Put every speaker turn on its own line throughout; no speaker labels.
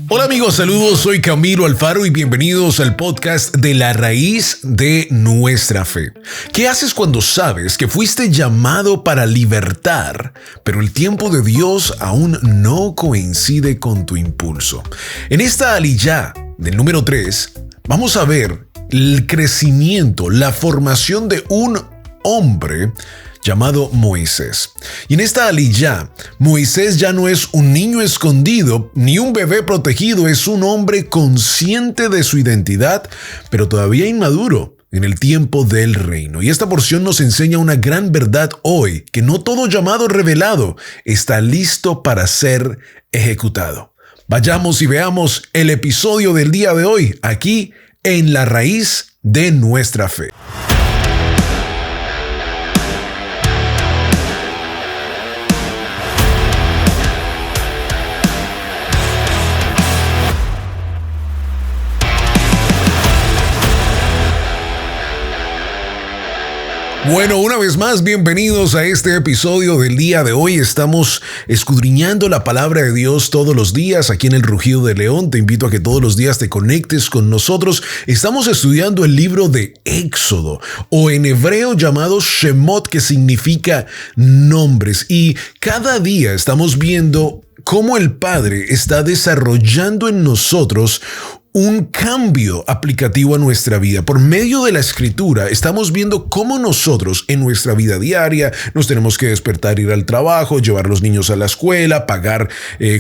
Hola amigos, saludos, soy Camilo Alfaro y bienvenidos al podcast de La Raíz de Nuestra Fe. ¿Qué haces cuando sabes que fuiste llamado para libertar, pero el tiempo de Dios aún no coincide con tu impulso? En esta aliyá del número 3, vamos a ver el crecimiento, la formación de un hombre llamado Moisés. Y en esta aliyá, Moisés ya no es un niño escondido ni un bebé protegido, es un hombre consciente de su identidad, pero todavía inmaduro en el tiempo del reino. Y esta porción nos enseña una gran verdad hoy, que no todo llamado revelado está listo para ser ejecutado. Vayamos y veamos el episodio del día de hoy, aquí en La Raíz de Nuestra Fe. Bueno, una vez más, bienvenidos a este episodio del día de hoy. Estamos escudriñando la palabra de Dios todos los días aquí en el Rugido de León. Te invito a que todos los días te conectes con nosotros. Estamos estudiando el libro de Éxodo, o en hebreo llamado Shemot, que significa nombres. Y cada día estamos viendo cómo el Padre está desarrollando en nosotros un cambio aplicativo a nuestra vida. Por medio de la Escritura estamos viendo cómo nosotros en nuestra vida diaria nos tenemos que despertar, ir al trabajo, llevar los niños a la escuela, pagar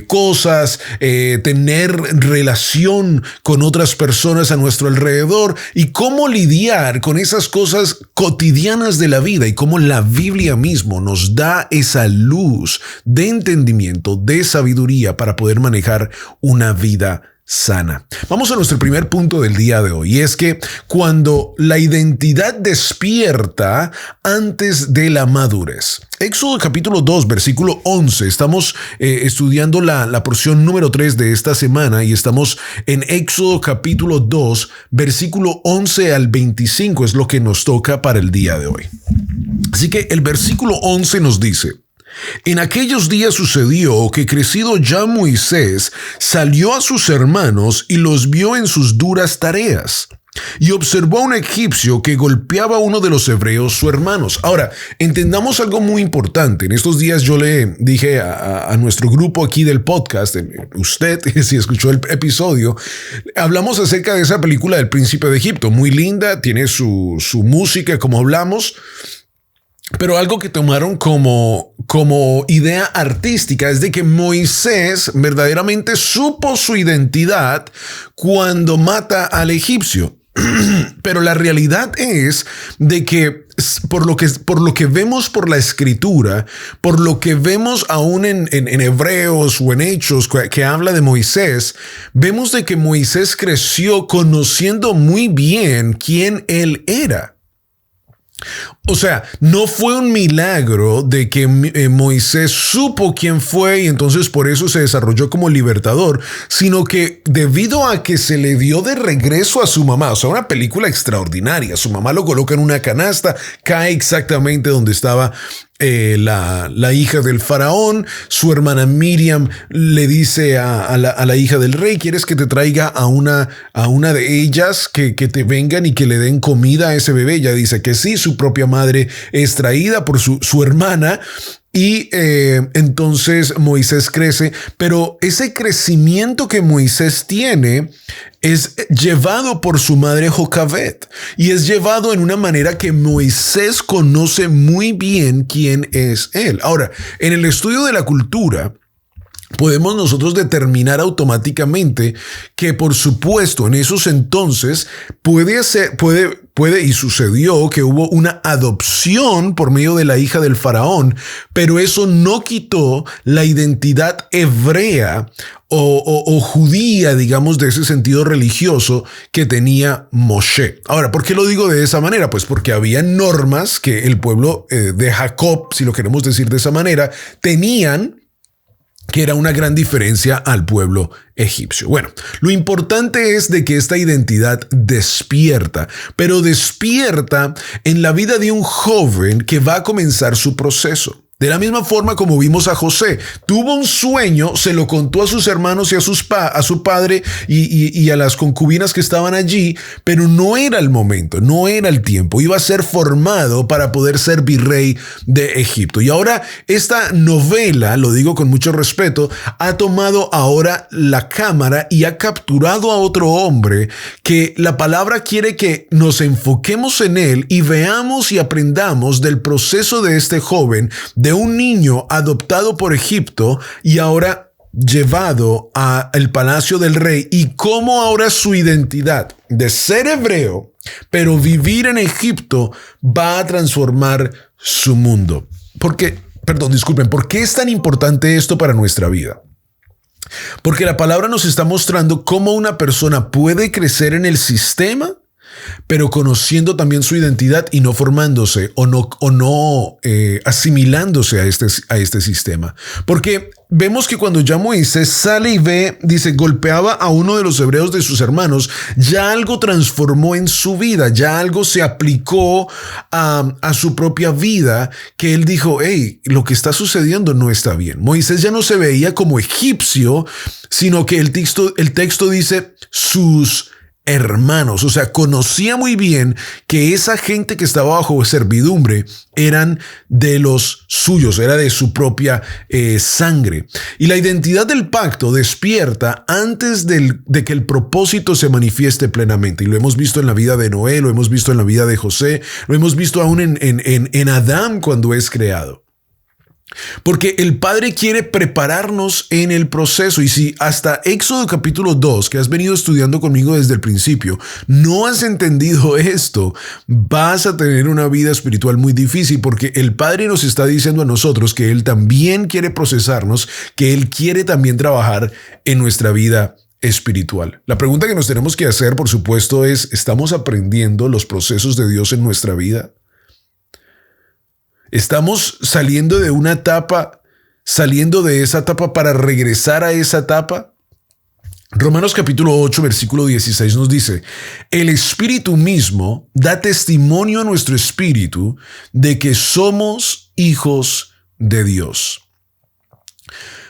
cosas, tener relación con otras personas a nuestro alrededor y cómo lidiar con esas cosas cotidianas de la vida y cómo la Biblia mismo nos da esa luz de entendimiento, de sabiduría para poder manejar una vida sana. Vamos a nuestro primer punto del día de hoy, y es que cuando la identidad despierta antes de la madurez. Éxodo capítulo 2, versículo 11. Estamos estudiando la porción número 3 de esta semana y estamos en Éxodo capítulo 2, versículo 11 al 25. Es lo que nos toca para el día de hoy. Así que el versículo 11 nos dice: en aquellos días sucedió que, crecido ya Moisés, salió a sus hermanos y los vio en sus duras tareas. Y observó a un egipcio que golpeaba a uno de los hebreos, sus hermanos. Ahora, entendamos algo muy importante. En estos días yo le dije a nuestro grupo aquí del podcast, usted, si escuchó el episodio, hablamos acerca de esa película del Príncipe de Egipto. Muy linda, tiene su música, como hablamos. Pero algo que tomaron como idea artística es de que Moisés verdaderamente supo su identidad cuando mata al egipcio. Pero la realidad es de que por lo que vemos por la Escritura, por lo que vemos aún en Hebreos o en Hechos que habla de Moisés, vemos de que Moisés creció conociendo muy bien quién él era. O sea, no fue un milagro de que Moisés supo quién fue y entonces por eso se desarrolló como libertador, sino que debido a que se le dio de regreso a su mamá, o sea, una película extraordinaria, su mamá lo coloca en una canasta, cae exactamente donde estaba la hija del faraón. Su hermana Miriam le dice a la hija del rey: ¿quieres que te traiga a una de ellas que te vengan y que le den comida a ese bebé? Ella dice que sí. Su propia madre es traída por su hermana. Y entonces Moisés crece, pero ese crecimiento que Moisés tiene es llevado por su madre Jocabet y es llevado en una manera que Moisés conoce muy bien quién es él. Ahora, en el estudio de la cultura, podemos nosotros determinar automáticamente que, por supuesto, en esos entonces puede y sucedió que hubo una adopción por medio de la hija del faraón, pero eso no quitó la identidad hebrea o judía, digamos, de ese sentido religioso que tenía Moshe. Ahora, ¿por qué lo digo de esa manera? Pues porque había normas que el pueblo de Jacob, si lo queremos decir de esa manera, tenían, que era una gran diferencia al pueblo egipcio. Bueno, lo importante es de que esta identidad despierta, pero despierta en la vida de un joven que va a comenzar su proceso. De la misma forma como vimos a José, tuvo un sueño, se lo contó a sus hermanos y a su padre y a las concubinas que estaban allí, pero no era el momento, no era el tiempo. Iba a ser formado para poder ser virrey de Egipto. Y ahora esta novela, lo digo con mucho respeto, ha tomado ahora la cámara y ha capturado a otro hombre que la palabra quiere que nos enfoquemos en él y veamos y aprendamos del proceso de este joven, de un niño adoptado por Egipto y ahora llevado al palacio del rey, y cómo ahora su identidad de ser hebreo, pero vivir en Egipto, va a transformar su mundo. ¿Por qué es tan importante esto para nuestra vida? Porque la palabra nos está mostrando cómo una persona puede crecer en el sistema, pero conociendo también su identidad y no formándose o no asimilándose a este sistema. Porque vemos que cuando ya Moisés sale y ve, dice, golpeaba a uno de los hebreos de sus hermanos, ya algo transformó en su vida, ya algo se aplicó a su propia vida, que él dijo, hey, lo que está sucediendo no está bien. Moisés ya no se veía como egipcio, sino que el texto dice sus hermanos, o sea, conocía muy bien que esa gente que estaba bajo servidumbre eran de los suyos, era de su propia sangre. Y la identidad del pacto despierta antes de que el propósito se manifieste plenamente. Y lo hemos visto en la vida de Noé, lo hemos visto en la vida de José, lo hemos visto aún en Adán cuando es creado. Porque el Padre quiere prepararnos en el proceso. Y si hasta Éxodo capítulo 2, que has venido estudiando conmigo desde el principio, no has entendido esto, vas a tener una vida espiritual muy difícil, porque el Padre nos está diciendo a nosotros que Él también quiere procesarnos, que Él quiere también trabajar en nuestra vida espiritual. La pregunta que nos tenemos que hacer, por supuesto, es, ¿estamos aprendiendo los procesos de Dios en nuestra vida? ¿Estamos saliendo de una etapa, saliendo de esa etapa para regresar a esa etapa? Romanos capítulo 8, versículo 16 nos dice, el Espíritu mismo da testimonio a nuestro espíritu de que somos hijos de Dios.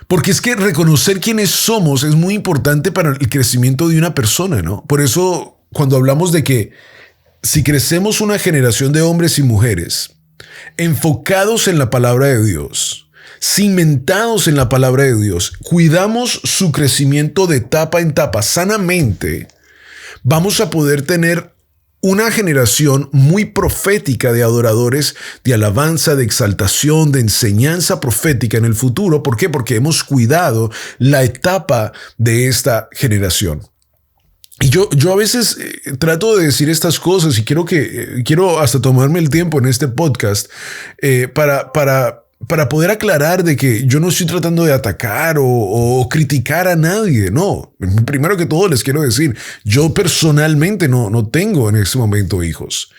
Porque es que reconocer quiénes somos es muy importante para el crecimiento de una persona, ¿no? Por eso, cuando hablamos de que si crecemos una generación de hombres y mujeres enfocados en la palabra de Dios, cimentados en la palabra de Dios, cuidamos su crecimiento de etapa en etapa sanamente, vamos a poder tener una generación muy profética de adoradores, de alabanza, de exaltación, de enseñanza profética en el futuro. ¿Por qué? Porque hemos cuidado la etapa de esta generación. Y yo a veces trato de decir estas cosas y quiero hasta tomarme el tiempo en este podcast para poder aclarar de que yo no estoy tratando de atacar o criticar a nadie. No, primero que todo les quiero decir, yo personalmente no tengo en este momento hijos,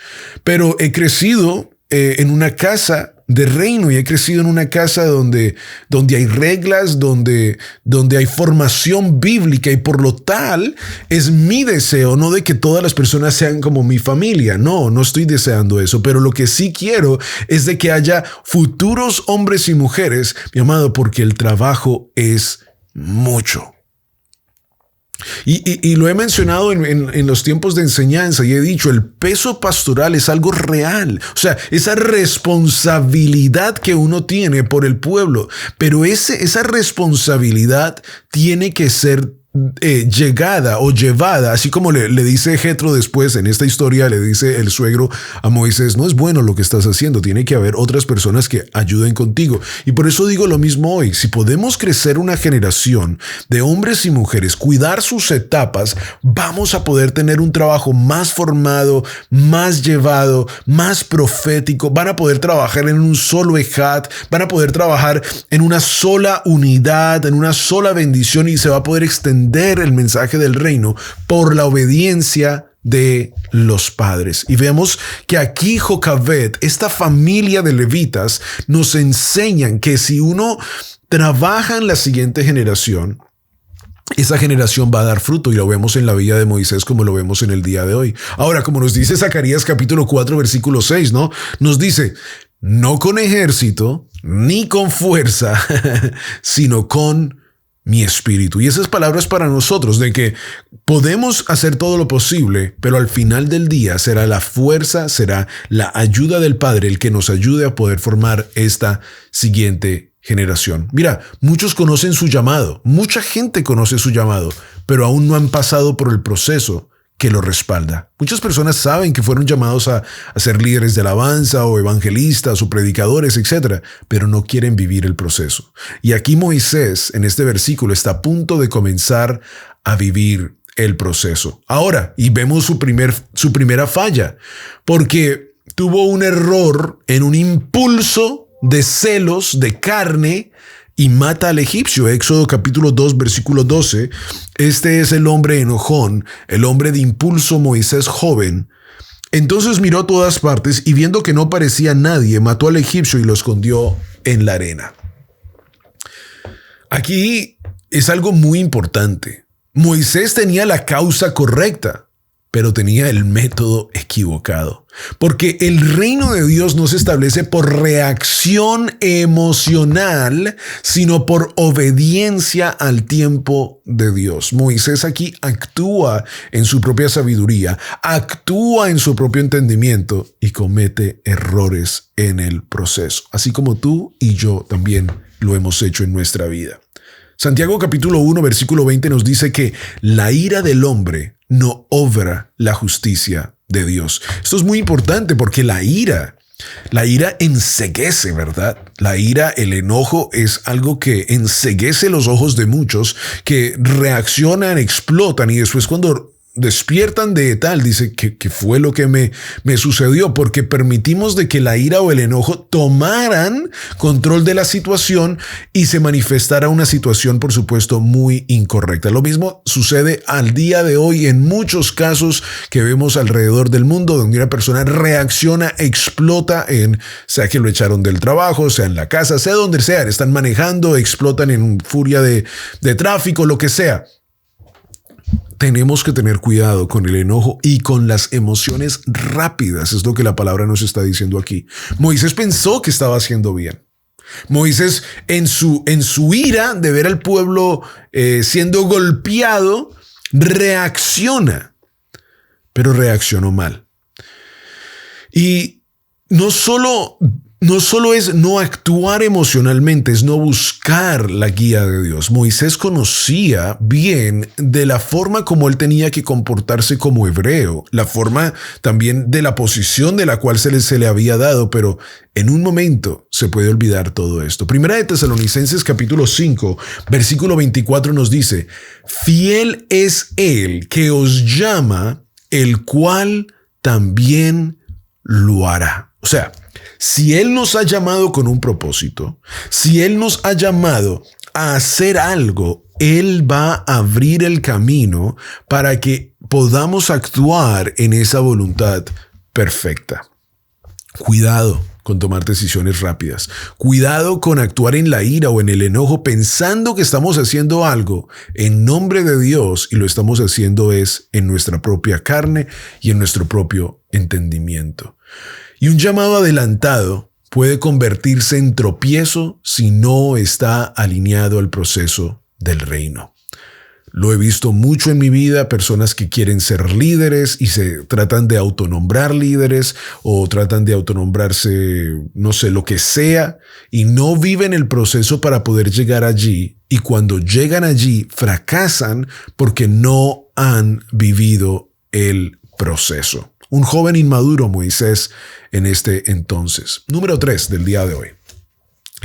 pero he crecido en una casa de reino y he crecido en una casa donde hay reglas, donde hay formación bíblica, y por lo tal es mi deseo, no de que todas las personas sean como mi familia, no estoy deseando eso, pero lo que sí quiero es de que haya futuros hombres y mujeres, mi amado, porque el trabajo es mucho. Y lo he mencionado en los tiempos de enseñanza y he dicho, el peso pastoral es algo real. O sea, esa responsabilidad que uno tiene por el pueblo, pero esa responsabilidad tiene que ser llegada o llevada, así como le dice Jetro después en esta historia, le dice el suegro a Moisés, no es bueno lo que estás haciendo, tiene que haber otras personas que ayuden contigo. Y por eso digo lo mismo hoy, si podemos crecer una generación de hombres y mujeres, cuidar sus etapas, vamos a poder tener un trabajo más formado, más llevado, más profético, van a poder trabajar en un solo ejad, van a poder trabajar en una sola unidad, en una sola bendición, y se va a poder extender el mensaje del reino por la obediencia de los padres. Y vemos que aquí Jocabed, esta familia de levitas, nos enseñan que si uno trabaja en la siguiente generación, esa generación va a dar fruto, y lo vemos en la vida de Moisés como lo vemos en el día de hoy. Ahora, como nos dice Zacarías capítulo 4 versículo 6, ¿no? Nos dice, no con ejército, ni con fuerza, sino con mi espíritu. Y esas palabras para nosotros, de que podemos hacer todo lo posible, pero al final del día será la fuerza, será la ayuda del Padre el que nos ayude a poder formar esta siguiente generación. Mira, muchos conocen su llamado, mucha gente conoce su llamado, pero aún no han pasado por el proceso que lo respalda. Muchas personas saben que fueron llamados a ser líderes de alabanza o evangelistas o predicadores, etc., pero no quieren vivir el proceso. Y aquí Moisés, en este versículo, está a punto de comenzar a vivir el proceso. Ahora, y vemos su primera falla, porque tuvo un error en un impulso de celos, de carne, y mata al egipcio. Éxodo capítulo 2, versículo 12. Este es el hombre enojón, el hombre de impulso, Moisés joven. Entonces miró a todas partes y viendo que no parecía nadie, mató al egipcio y lo escondió en la arena. Aquí es algo muy importante. Moisés tenía la causa correcta, pero tenía el método equivocado. Porque el reino de Dios no se establece por reacción emocional, sino por obediencia al tiempo de Dios. Moisés aquí actúa en su propia sabiduría, actúa en su propio entendimiento y comete errores en el proceso, así como tú y yo también lo hemos hecho en nuestra vida. Santiago capítulo 1, versículo 20 nos dice que la ira del hombre no obra la justicia de Dios. Esto es muy importante porque la ira enceguece, ¿verdad? La ira, el enojo es algo que enceguece los ojos de muchos, que reaccionan, explotan y después cuando despiertan de tal, dice que fue lo que me sucedió, porque permitimos de que la ira o el enojo tomaran control de la situación y se manifestara una situación, por supuesto, muy incorrecta. Lo mismo sucede al día de hoy en muchos casos que vemos alrededor del mundo, donde una persona reacciona, explota sea que lo echaron del trabajo, sea en la casa, sea donde sea, están manejando, explotan en furia de tráfico, lo que sea. Tenemos que tener cuidado con el enojo y con las emociones rápidas. Es lo que la palabra nos está diciendo aquí. Moisés pensó que estaba haciendo bien. Moisés, en su ira de ver al pueblo siendo golpeado, reacciona, pero reaccionó mal. Y no solo es no actuar emocionalmente, es no buscar la guía de Dios. Moisés conocía bien de la forma como él tenía que comportarse como hebreo, la forma también de la posición de la cual se le había dado, pero en un momento se puede olvidar todo esto. Primera de Tesalonicenses capítulo 5, versículo 24 nos dice: fiel es el que os llama, el cual también lo hará. O sea, si Él nos ha llamado con un propósito, si Él nos ha llamado a hacer algo, Él va a abrir el camino para que podamos actuar en esa voluntad perfecta. Cuidado con tomar decisiones rápidas. Cuidado con actuar en la ira o en el enojo pensando que estamos haciendo algo en nombre de Dios y lo estamos haciendo es en nuestra propia carne y en nuestro propio entendimiento. Y un llamado adelantado puede convertirse en tropiezo si no está alineado al proceso del reino. Lo he visto mucho en mi vida, personas que quieren ser líderes y se tratan de autonombrar líderes o tratan de autonombrarse, no sé, lo que sea, y no viven el proceso para poder llegar allí. Y cuando llegan allí, fracasan porque no han vivido el proceso. Un joven inmaduro, Moisés, en este entonces. Número 3 del día de hoy.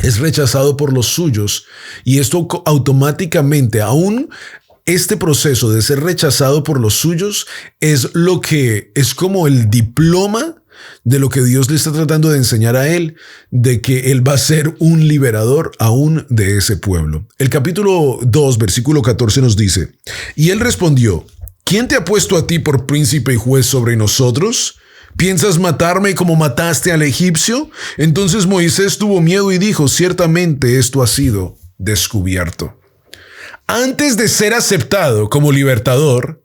Es rechazado por los suyos y esto automáticamente, aún este proceso de ser rechazado por los suyos es como el diploma de lo que Dios le está tratando de enseñar a él, de que él va a ser un liberador aún de ese pueblo. El capítulo 2, versículo 14 nos dice: y él respondió: ¿quién te ha puesto a ti por príncipe y juez sobre nosotros? ¿Piensas matarme como mataste al egipcio? Entonces Moisés tuvo miedo y dijo: ciertamente esto ha sido descubierto. Antes de ser aceptado como libertador,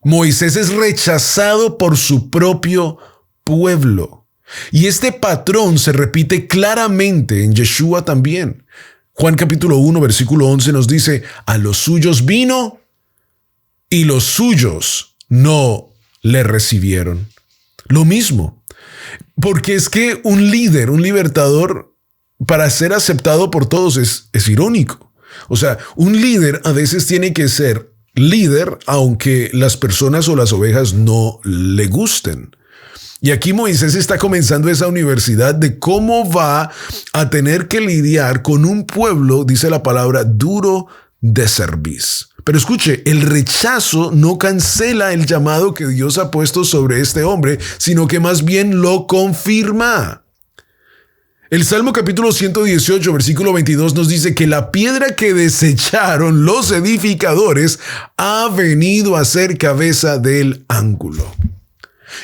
Moisés es rechazado por su propio pueblo. Y este patrón se repite claramente en Yeshua también. Juan capítulo 1, versículo 11 nos dice, a los suyos vino y los suyos no le recibieron. Lo mismo, porque es que un líder, un libertador, para ser aceptado por todos es irónico. O sea, un líder a veces tiene que ser líder aunque las personas o las ovejas no le gusten. Y aquí Moisés está comenzando esa universidad de cómo va a tener que lidiar con un pueblo, dice la palabra, duro de cerviz. Pero escuche, el rechazo no cancela el llamado que Dios ha puesto sobre este hombre, sino que más bien lo confirma. El Salmo capítulo 118, versículo 22 nos dice que la piedra que desecharon los edificadores ha venido a ser cabeza del ángulo.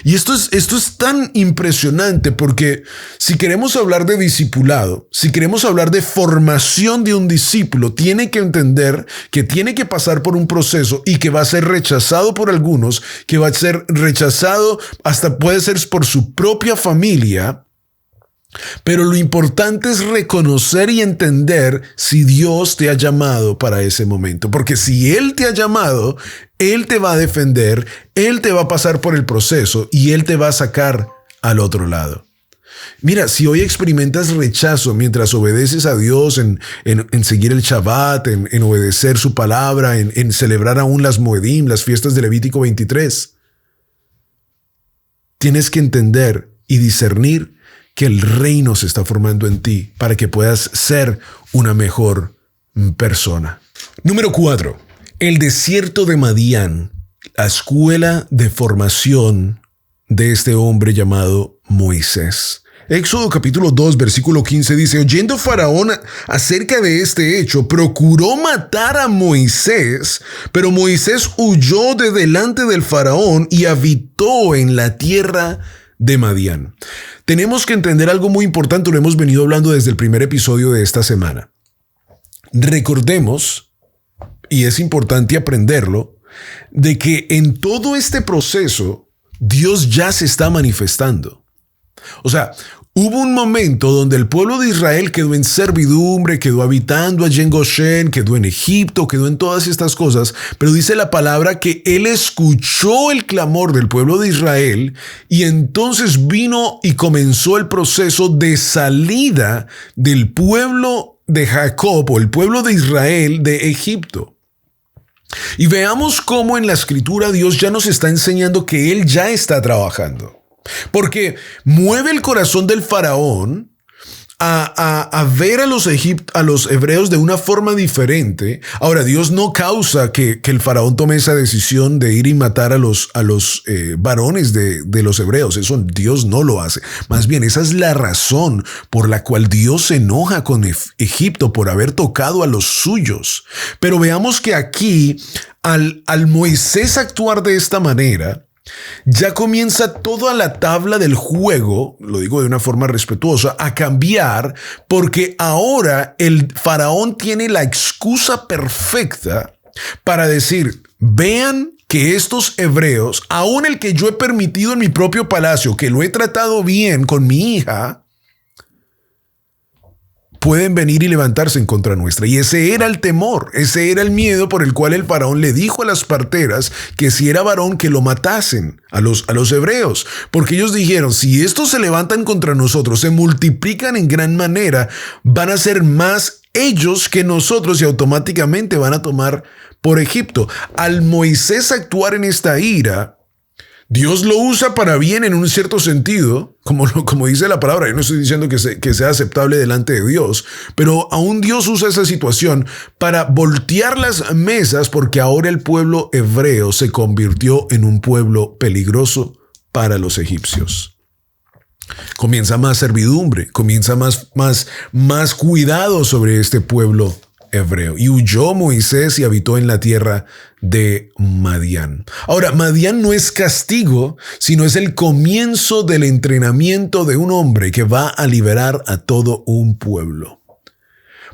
Y esto es tan impresionante porque si queremos hablar de discipulado, si queremos hablar de formación de un discípulo, tiene que entender que tiene que pasar por un proceso y que va a ser rechazado por algunos, que va a ser rechazado hasta puede ser por su propia familia. Pero lo importante es reconocer y entender si Dios te ha llamado para ese momento. Porque si Él te ha llamado, Él te va a defender, Él te va a pasar por el proceso y Él te va a sacar al otro lado. Mira, si hoy experimentas rechazo mientras obedeces a Dios en seguir el Shabbat, en obedecer su palabra, en celebrar aún las Moedim, las fiestas de Levítico 23, tienes que entender y discernir que el reino se está formando en ti para que puedas ser una mejor persona. Número 4. El desierto de Madián, la escuela de formación de este hombre llamado Moisés. Éxodo capítulo 2, versículo 15 dice, oyendo Faraón acerca de este hecho, procuró matar a Moisés, pero Moisés huyó de delante del Faraón y habitó en la tierra de Madián. Tenemos que entender algo muy importante, lo hemos venido hablando desde el primer episodio de esta semana. Recordemos, y es importante aprenderlo, de que en todo este proceso Dios ya se está manifestando. O sea, hubo un momento donde el pueblo de Israel quedó en servidumbre, quedó habitando allí en Goshen, quedó en Egipto, quedó en todas estas cosas, pero dice la palabra que Él escuchó el clamor del pueblo de Israel y entonces vino y comenzó el proceso de salida del pueblo de Jacob o el pueblo de Israel de Egipto. Y veamos cómo en la escritura Dios ya nos está enseñando que Él ya está trabajando. Porque mueve el corazón del faraón a ver a los hebreos de una forma diferente. Ahora, Dios no causa que el faraón tome esa decisión de ir y matar a los varones de los hebreos. Eso Dios no lo hace. Más bien, esa es la razón por la cual Dios se enoja con Egipto por haber tocado a los suyos. Pero veamos que aquí, al Moisés actuar de esta manera, ya comienza toda la tabla del juego, lo digo de una forma respetuosa, a cambiar porque ahora el faraón tiene la excusa perfecta para decir, vean que estos hebreos, aún el que yo he permitido en mi propio palacio, que lo he tratado bien con mi hija, pueden venir y levantarse en contra nuestra. Y ese era el temor, ese era el miedo por el cual el faraón le dijo a las parteras que si era varón que lo matasen a los hebreos. Porque ellos dijeron, si estos se levantan contra nosotros, se multiplican en gran manera, van a ser más ellos que nosotros y automáticamente van a tomar por Egipto. Al Moisés actuar en esta ira, Dios lo usa para bien en un cierto sentido, como dice la palabra. Yo no estoy diciendo que sea aceptable delante de Dios, pero aún Dios usa esa situación para voltear las mesas porque ahora el pueblo hebreo se convirtió en un pueblo peligroso para los egipcios. Comienza más servidumbre, comienza más cuidado sobre este pueblo hebreo. Y huyó Moisés y habitó en la tierra de Madián. Ahora, Madián no es castigo, sino es el comienzo del entrenamiento de un hombre que va a liberar a todo un pueblo.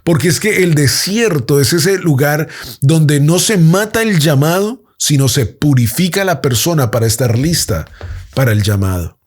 Porque es que el desierto es ese lugar donde no se mata el llamado, sino se purifica la persona para estar lista para el llamado.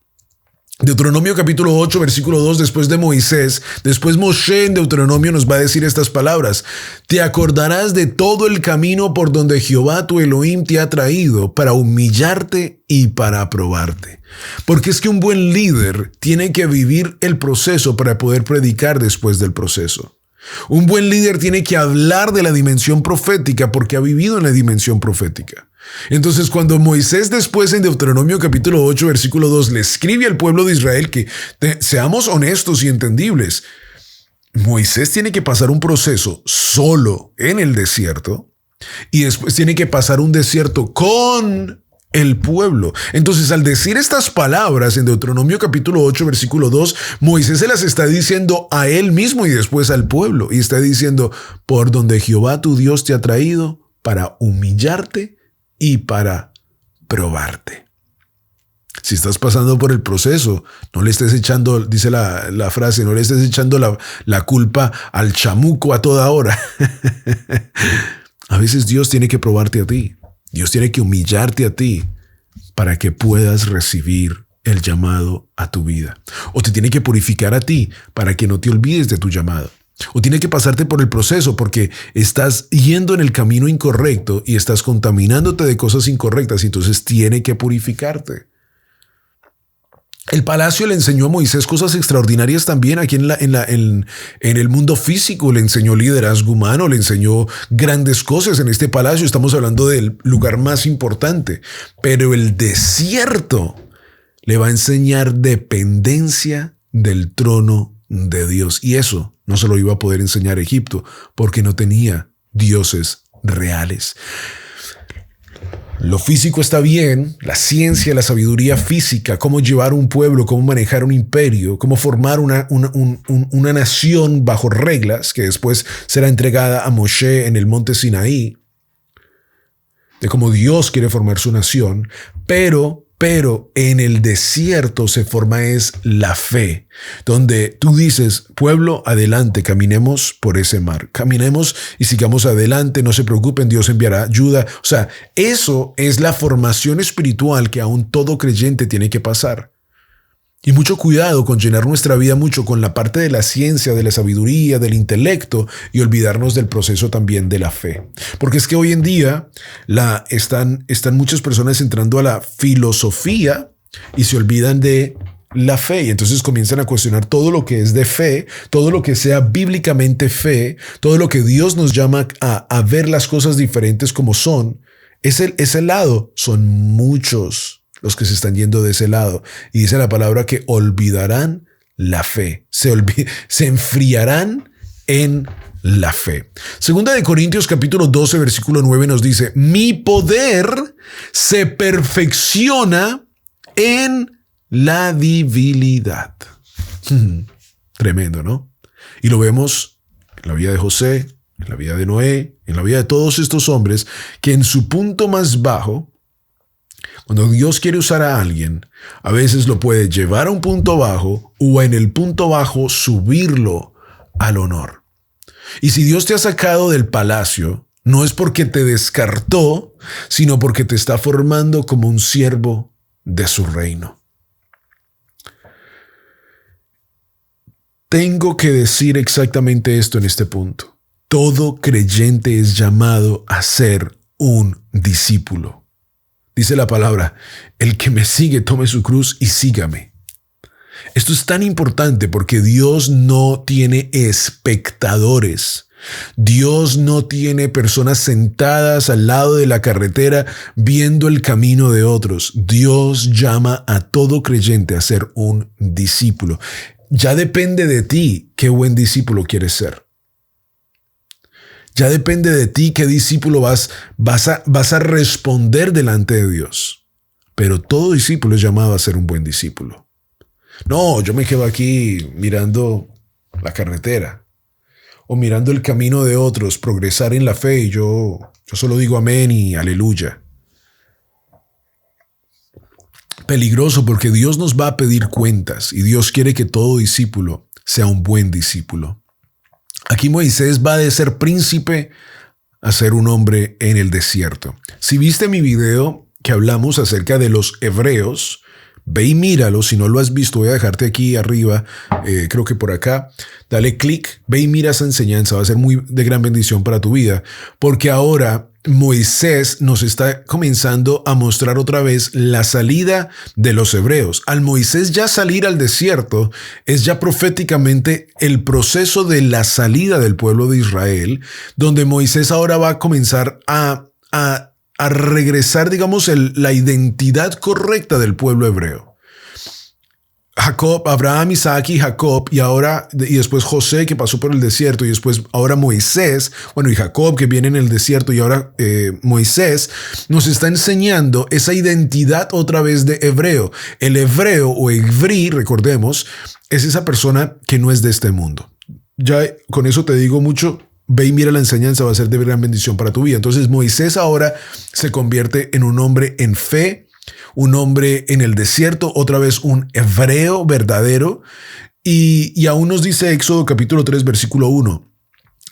Deuteronomio capítulo 8, versículo 2, después de Moisés, después Moshe en Deuteronomio nos va a decir estas palabras: te acordarás de todo el camino por donde Jehová tu Elohim te ha traído para humillarte y para probarte. Porque es que un buen líder tiene que vivir el proceso para poder predicar después del proceso. Un buen líder tiene que hablar de la dimensión profética porque ha vivido en la dimensión profética. Entonces, cuando Moisés después en Deuteronomio capítulo 8, versículo 2, le escribe al pueblo de Israel que seamos honestos y entendibles, Moisés tiene que pasar un proceso solo en el desierto y después tiene que pasar un desierto con el pueblo. Entonces, al decir estas palabras en Deuteronomio capítulo 8, versículo 2, Moisés se las está diciendo a él mismo y después al pueblo. Y está diciendo: por donde Jehová tu Dios te ha traído para humillarte y para probarte. Si estás pasando por el proceso, no le estés echando, dice la frase, no le estés echando la culpa al chamuco a toda hora. A veces Dios tiene que probarte a ti. Dios tiene que humillarte a ti para que puedas recibir el llamado a tu vida. O te tiene que purificar a ti para que no te olvides de tu llamado. O tiene que pasarte por el proceso porque estás yendo en el camino incorrecto y estás contaminándote de cosas incorrectas y entonces tiene que purificarte. El palacio le enseñó a Moisés cosas extraordinarias también aquí en el mundo físico. Le enseñó liderazgo humano, le enseñó grandes cosas en este palacio. Estamos hablando del lugar más importante. Pero el desierto le va a enseñar dependencia del trono de Dios. Y eso no se lo iba a poder enseñar Egipto porque no tenía dioses reales. Lo físico está bien, la ciencia, la sabiduría física, cómo llevar un pueblo, cómo manejar un imperio, cómo formar una nación bajo reglas que después será entregada a Moshe en el monte Sinaí, de cómo Dios quiere formar su nación, pero en el desierto se forma es la fe, donde tú dices: pueblo, adelante, caminemos por ese mar, caminemos y sigamos adelante, no se preocupen, Dios enviará ayuda. O sea, eso es la formación espiritual que aún todo creyente tiene que pasar. Y mucho cuidado con llenar nuestra vida mucho con la parte de la ciencia, de la sabiduría, del intelecto y olvidarnos del proceso también de la fe. Porque es que hoy en día están muchas personas entrando a la filosofía y se olvidan de la fe. Y entonces comienzan a cuestionar todo lo que es de fe, todo lo que sea bíblicamente fe, todo lo que Dios nos llama a ver las cosas diferentes como son. Ese lado son muchos los que se están yendo de ese lado. Y dice la palabra que olvidarán la fe. Se enfriarán en la fe. Segunda de Corintios capítulo 12, versículo 9 nos dice: mi poder se perfecciona en la debilidad. Tremendo, ¿no? Y lo vemos en la vida de José, en la vida de Noé, en la vida de todos estos hombres que en su punto más bajo, cuando Dios quiere usar a alguien, a veces lo puede llevar a un punto bajo o en el punto bajo subirlo al honor. Y si Dios te ha sacado del palacio, no es porque te descartó, sino porque te está formando como un siervo de su reino. Tengo que decir exactamente esto en este punto. Todo creyente es llamado a ser un discípulo. Dice la palabra: el que me sigue tome su cruz y sígame. Esto es tan importante porque Dios no tiene espectadores. Dios no tiene personas sentadas al lado de la carretera viendo el camino de otros. Dios llama a todo creyente a ser un discípulo. Ya depende de ti qué buen discípulo quieres ser. Ya depende de ti qué discípulo vas a responder delante de Dios. Pero todo discípulo es llamado a ser un buen discípulo. No, yo me quedo aquí mirando la carretera o mirando el camino de otros, progresar en la fe y yo solo digo amén y aleluya. Peligroso porque Dios nos va a pedir cuentas y Dios quiere que todo discípulo sea un buen discípulo. Aquí Moisés va de ser príncipe a ser un hombre en el desierto. Si viste mi video que hablamos acerca de los hebreos, Ve y míralo. Si no lo has visto, voy a dejarte aquí arriba, creo que por acá. Dale clic, ve y mira esa enseñanza. Va a ser muy de gran bendición para tu vida. Porque ahora Moisés nos está comenzando a mostrar otra vez la salida de los hebreos. Al Moisés ya salir al desierto es ya proféticamente el proceso de la salida del pueblo de Israel, donde Moisés ahora va a comenzar a regresar, digamos, la identidad correcta del pueblo hebreo. Jacob, Abraham, Isaac y Jacob, y después José, que pasó por el desierto, y después ahora Moisés, y Jacob, que viene en el desierto, y ahora Moisés, nos está enseñando esa identidad otra vez de hebreo. El hebreo o ivrí, recordemos, es esa persona que no es de este mundo. Ya con eso te digo mucho. Ve y mira la enseñanza, va a ser de gran bendición para tu vida. Entonces Moisés ahora se convierte en un hombre en fe, un hombre en el desierto, otra vez un hebreo verdadero. Y aún nos dice Éxodo capítulo 3, versículo 1.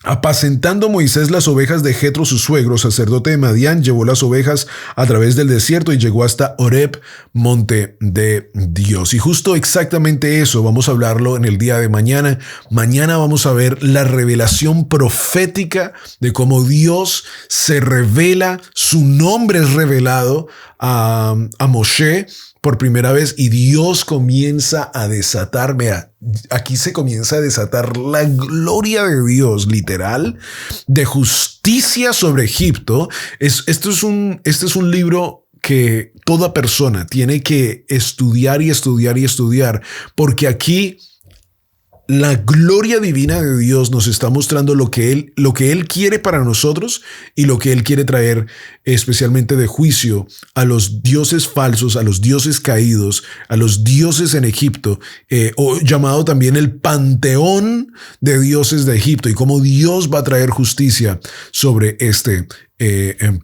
Apacentando Moisés las ovejas de Jetro, su suegro, sacerdote de Madián, llevó las ovejas a través del desierto y llegó hasta Horeb, monte de Dios. Y justo exactamente eso vamos a hablarlo en el día de mañana. Mañana vamos a ver la revelación profética de cómo Dios se revela, su nombre es revelado a Moshe por primera vez y Dios comienza a desatar, vea, aquí se comienza a desatar la gloria de Dios, literal, de justicia sobre Egipto. Este es un libro que toda persona tiene que estudiar y estudiar y estudiar, porque aquí la gloria divina de Dios nos está mostrando lo que Él quiere para nosotros y lo que Él quiere traer especialmente de juicio a los dioses falsos, a los dioses caídos, a los dioses en Egipto, o llamado también el panteón de dioses de Egipto, y cómo Dios va a traer justicia sobre este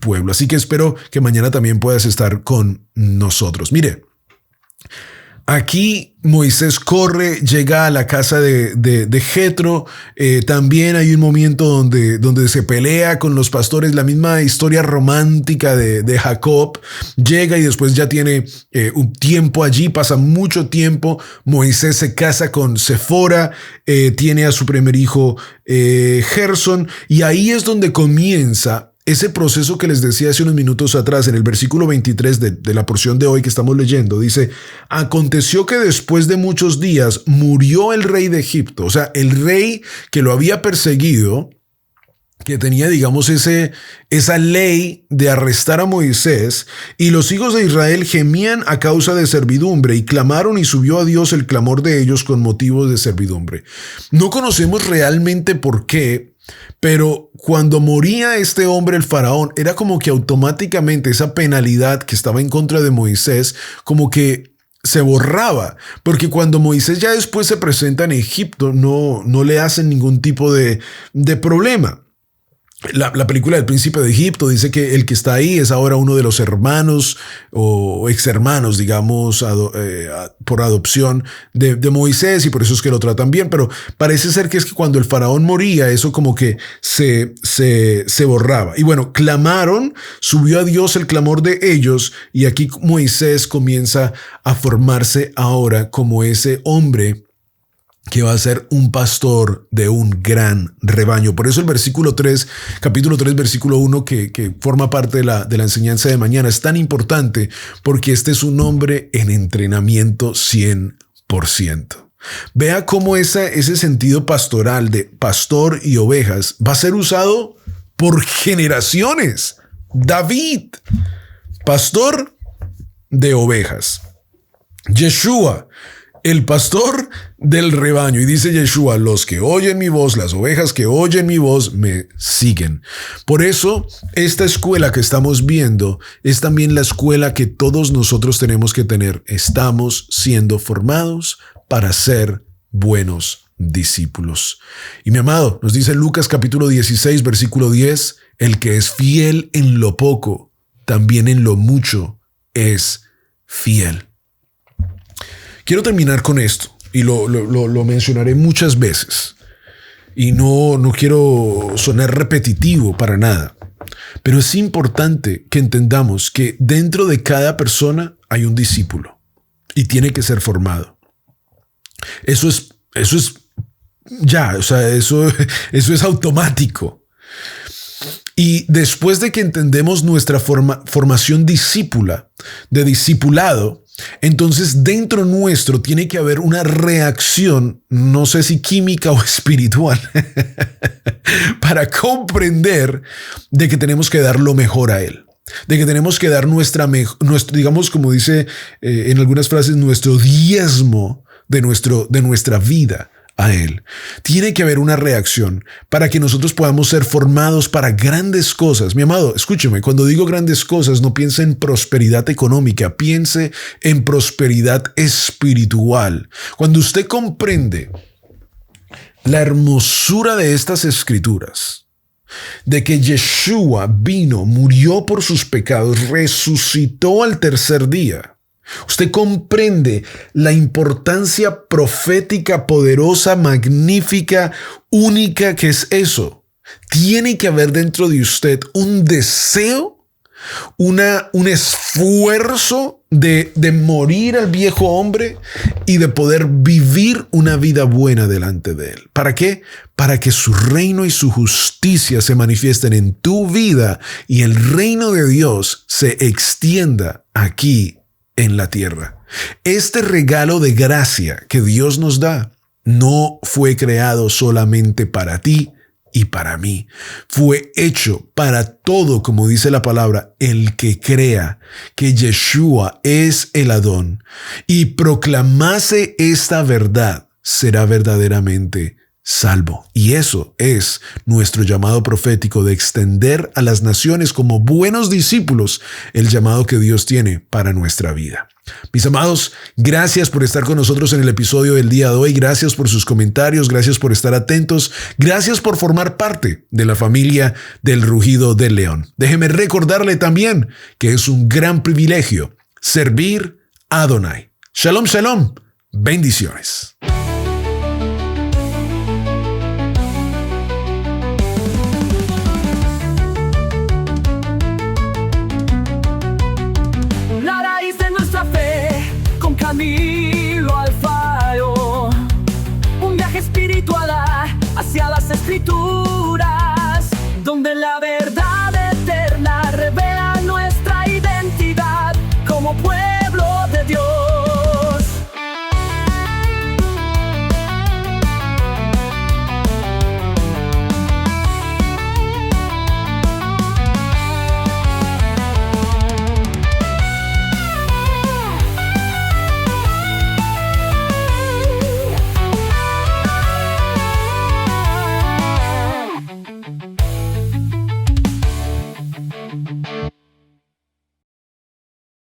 pueblo. Así que espero que mañana también puedas estar con nosotros. Mire, aquí Moisés corre, llega a la casa de Jetro. También hay un momento donde se pelea con los pastores, la misma historia romántica de Jacob. Llega y después ya tiene un tiempo allí, pasa mucho tiempo. Moisés se casa con Sefora, tiene a su primer hijo Gerson, y ahí es donde comienza ese proceso que les decía hace unos minutos atrás, en el versículo 23 de la porción de hoy que estamos leyendo. Dice: aconteció que después de muchos días murió el rey de Egipto. O sea, el rey que lo había perseguido, que tenía, digamos, esa ley de arrestar a Moisés, y los hijos de Israel gemían a causa de servidumbre y clamaron, y subió a Dios el clamor de ellos con motivos de servidumbre. No conocemos realmente por qué, pero cuando moría este hombre, el faraón, era como que automáticamente esa penalidad que estaba en contra de Moisés, como que se borraba, porque cuando Moisés ya después se presenta en Egipto, no le hacen ningún tipo de problema. La película del Príncipe de Egipto dice que el que está ahí es ahora uno de los hermanos o ex hermanos, digamos, por adopción de Moisés, y por eso es que lo tratan bien. Pero parece ser que es que cuando el faraón moría, eso como que se borraba. Y bueno, clamaron, subió a Dios el clamor de ellos, y aquí Moisés comienza a formarse ahora como ese hombre que va a ser un pastor de un gran rebaño. Por eso el versículo 3, capítulo 3, versículo 1, que forma parte de la enseñanza de mañana, es tan importante, porque este es un hombre en entrenamiento 100%. Vea cómo ese sentido pastoral de pastor y ovejas va a ser usado por generaciones. David, pastor de ovejas. Yeshua, el pastor del rebaño. Y dice Yeshua: los que oyen mi voz, las ovejas que oyen mi voz, me siguen. Por eso, esta escuela que estamos viendo es también la escuela que todos nosotros tenemos que tener. Estamos siendo formados para ser buenos discípulos. Y mi amado, nos dice Lucas capítulo 16, versículo 10, el que es fiel en lo poco, también en lo mucho es fiel. Quiero terminar con esto, y lo mencionaré muchas veces, y no quiero sonar repetitivo para nada, pero es importante que entendamos que dentro de cada persona hay un discípulo. y tiene que ser formado. Eso es ya, o sea, eso es automático. Y después de que entendemos nuestra formación discípula, de discipulado, entonces dentro nuestro tiene que haber una reacción, no sé si química o espiritual, para comprender de que tenemos que dar lo mejor a Él. De que tenemos que dar nuestro, digamos, como dice en algunas frases, nuestro diezmo de nuestra vida a Él. Tiene que haber una reacción para que nosotros podamos ser formados para grandes cosas. Mi amado, escúcheme, cuando digo grandes cosas, no piense en prosperidad económica, piense en prosperidad espiritual. Cuando usted comprende la hermosura de estas escrituras, de que Yeshua vino, murió por sus pecados, resucitó al tercer día, usted comprende la importancia profética, poderosa, magnífica, única que es eso. Tiene que haber dentro de usted un deseo, un esfuerzo de morir al viejo hombre y de poder vivir una vida buena delante de Él. ¿Para qué? Para que su reino y su justicia se manifiesten en tu vida y el reino de Dios se extienda aquí en la tierra. Este regalo de gracia que Dios nos da no fue creado solamente para ti y para mí. Fue hecho para todo, como dice la palabra, el que crea que Yeshua es el Adón y proclamase esta verdad, será verdaderamente salvo. Y eso es nuestro llamado profético de extender a las naciones como buenos discípulos el llamado que Dios tiene para nuestra vida. Mis amados, gracias por estar con nosotros en el episodio del día de hoy. Gracias por sus comentarios, gracias por estar atentos, gracias por formar parte de la familia del Rugido del León. Déjeme recordarle también que es un gran privilegio servir a Adonai. Shalom, shalom. Bendiciones.